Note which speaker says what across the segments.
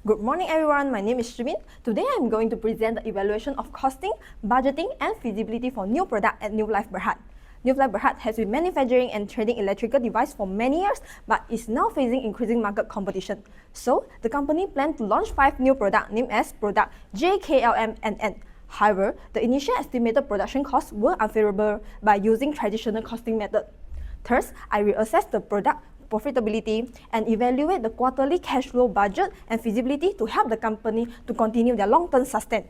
Speaker 1: Good morning everyone, my name is Shi-Min. Today I'm going to present the evaluation of costing, budgeting and feasibility for new product at New Life Berhad. New Life Berhad has been manufacturing and trading electrical devices for many years but is now facing increasing market competition. So, the company planned to launch 5 new products named as product JKLM-NN. However, the initial estimated production costs were unfavorable by using traditional costing method. Thus, I will assess the product profitability and evaluate the quarterly cash flow budget and feasibility to help the company to continue their long-term sustain.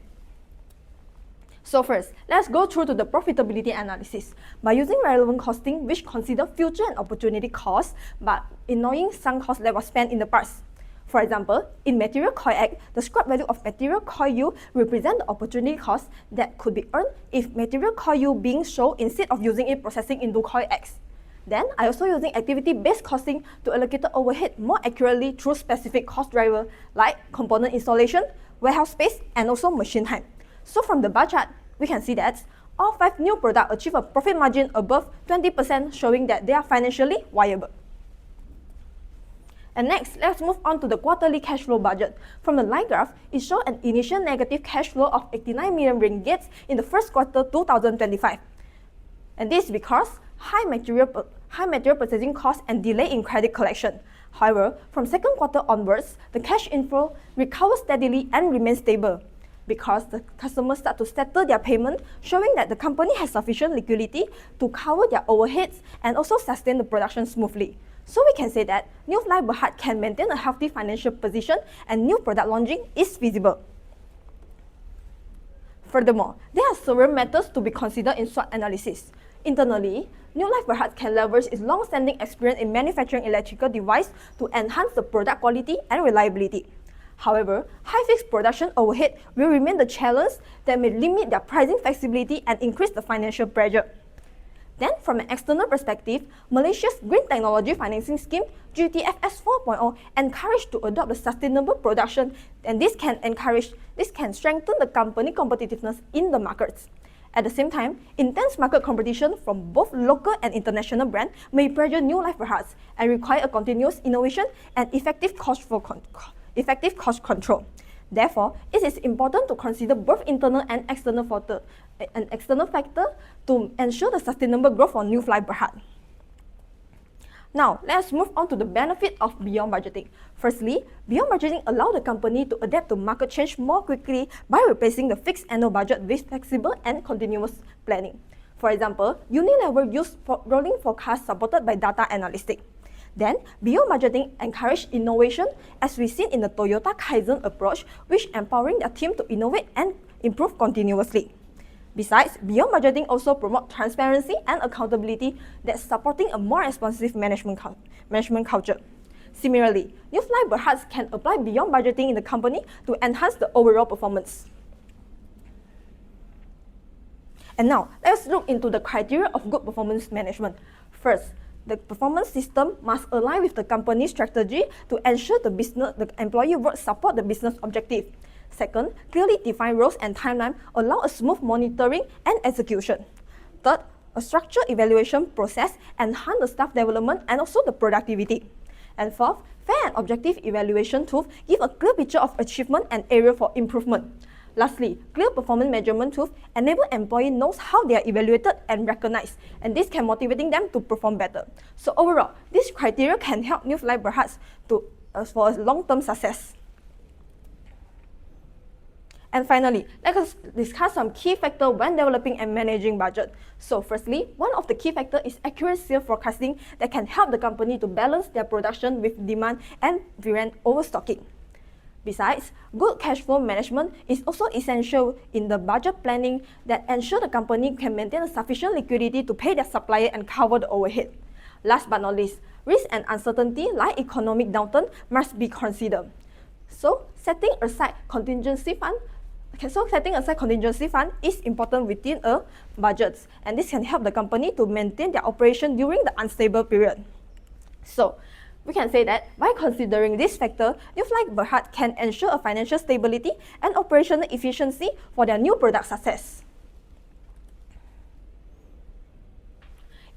Speaker 1: So first, let's go through to the profitability analysis. By using relevant costing which consider future and opportunity costs but ignoring sunk costs that was spent in the past. For example, in Material Coil X, the scrap value of Material Coil U represent the opportunity cost that could be earned if Material Coil U being sold instead of using it processing into Coil X. Then, I also using activity-based costing to allocate the overhead more accurately through specific cost driver like component installation, warehouse space, and also machine time. So from the bar chart, we can see that all 5 new products achieve a profit margin above 20%, showing that they are financially viable. And next, let's move on to the quarterly cash flow budget. From the line graph, it shows an initial negative cash flow of 89 million ringgit in the first quarter 2025. And this is because high material purchasing costs and delay in credit collection. However, from second quarter onwards, the cash inflow recovers steadily and remains stable because the customers start to settle their payment, showing that the company has sufficient liquidity to cover their overheads and also sustain the production smoothly. So we can say that New Life Berhad can maintain a healthy financial position and new product launching is feasible. Furthermore, there are several methods to be considered in SWOT analysis. Internally, New Life Berhad can leverage its long-standing experience in manufacturing electrical devices to enhance the product quality and reliability. However, high fixed production overhead will remain the challenge that may limit their pricing flexibility and increase the financial pressure. Then, from an external perspective, Malaysia's Green Technology Financing Scheme, GTFS 4.0, encouraged to adopt the sustainable production, and this can strengthen the company competitiveness in the markets. At the same time, intense market competition from both local and international brands may pressure New Life Berhad and require a continuous innovation and effective cost control. Therefore, it is important to consider both internal and external factors to ensure the sustainable growth for New Life Berhad. Now, let's move on to the benefit of beyond budgeting. Firstly, beyond budgeting allows the company to adapt to market change more quickly by replacing the fixed annual budget with flexible and continuous planning. For example, Unilever used rolling forecasts supported by data analytics. Then, beyond budgeting encourage innovation as we see in the Toyota Kaizen approach, which empowering their team to innovate and improve continuously. Besides, beyond budgeting also promote transparency and accountability that's supporting a more responsive management culture. Similarly, New Life Berhad can apply beyond budgeting in the company to enhance the overall performance. And now, let's look into the criteria of good performance management. First, the performance system must align with the company's strategy to ensure the employee work support the business objective. Second, clearly defined roles and timeline allow a smooth monitoring and execution. Third, a structured evaluation process enhance the staff development and also the productivity. And fourth, fair and objective evaluation tools give a clear picture of achievement and area for improvement. Lastly, clear performance measurement tools enable employee knows how they are evaluated and recognized, and this can motivating them to perform better. So overall, this criteria can help New Life Berhad for long-term success. And finally, let us discuss some key factors when developing and managing budget. So firstly, one of the key factors is accurate sales forecasting that can help the company to balance their production with demand and prevent overstocking. Besides, good cash flow management is also essential in the budget planning that ensure the company can maintain a sufficient liquidity to pay their supplier and cover the overhead. Last but not least, risk and uncertainty like economic downturn must be considered. So, setting aside contingency fund is important within a budget, and this can help the company to maintain their operation during the unstable period. So, we can say that by considering this factor, New Life Berhad can ensure a financial stability and operational efficiency for their new product success.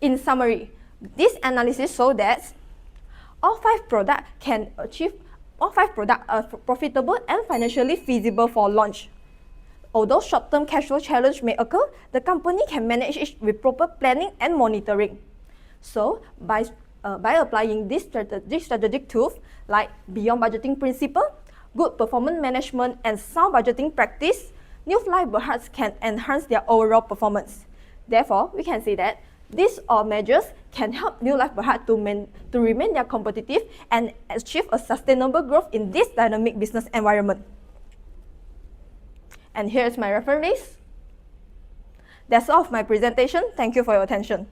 Speaker 1: In summary, this analysis shows that all 5 products can achieve all 5 products are profitable and financially feasible for launch. Although short-term cash flow challenge may occur, the company can manage it with proper planning and monitoring. So, by applying these strategic tools like beyond budgeting principle, good performance management, and sound budgeting practice, New Life Berhad can enhance their overall performance. Therefore, we can say that these all measures can help New Life Berhad to remain their competitive and achieve a sustainable growth in this dynamic business environment. And here's my reference list. That's all of my presentation. Thank you for your attention.